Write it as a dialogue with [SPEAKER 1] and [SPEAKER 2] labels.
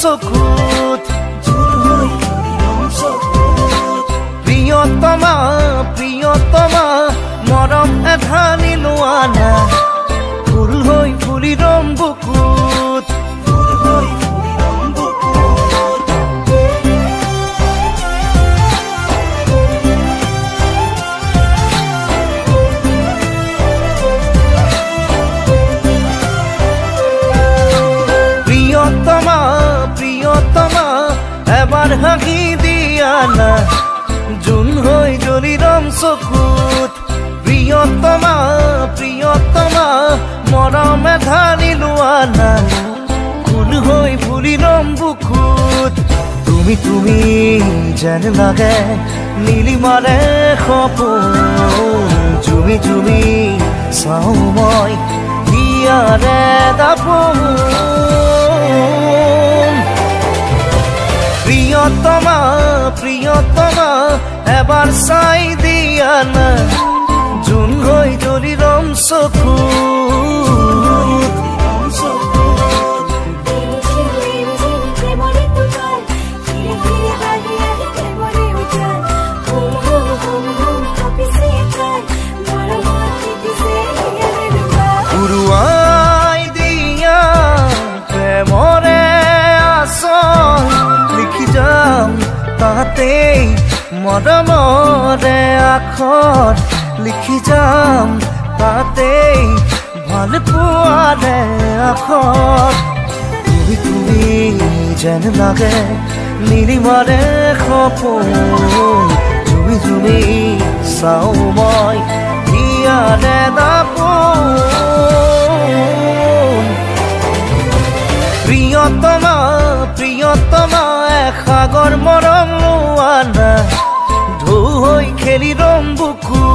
[SPEAKER 1] চকুত প্ৰিয়তমা প্ৰিয়তমা মৰম এধানি লোৱা না ফুল হৈ ফুলি ৰম বুকুত প্ৰিয়তমা প্ৰিয়তমা এবাৰ হাঁহি দিয়া না জোন হৈ জ্বলি ৰম চকুত প্ৰিয়তমা প্ৰিয়তমা মৰম এধানি লোৱা না ফুল হৈ ফুলি ৰম বুকুত তুমি তুমি যেন লাগে নীলিমাৰে সপোন জুমি জুমি চাওঁ মই হিয়াৰে দাপোন প্ৰিয়তমা প্ৰিয়তমা এবাৰ চাই দিয়া না জোন হৈ জ্বলি ৰম চকুত উৰুৱাই দিয়া প্ৰেমৰে আচল লিখি যাম তাতেই মৰমৰে আখৰ লিখি যাম তাতেই ভাল পোৱাৰে আখৰ তুমি তুমি যেন লাগে নীলিমাৰে সপোন জুমি জুমি চাওঁ মই হিয়াৰে দাপোন প্ৰিয়তমা প্ৰিয়তমা এসাগৰ মৰম লোৱা না ঢৌ হৈ খেলি ৰম বুকুত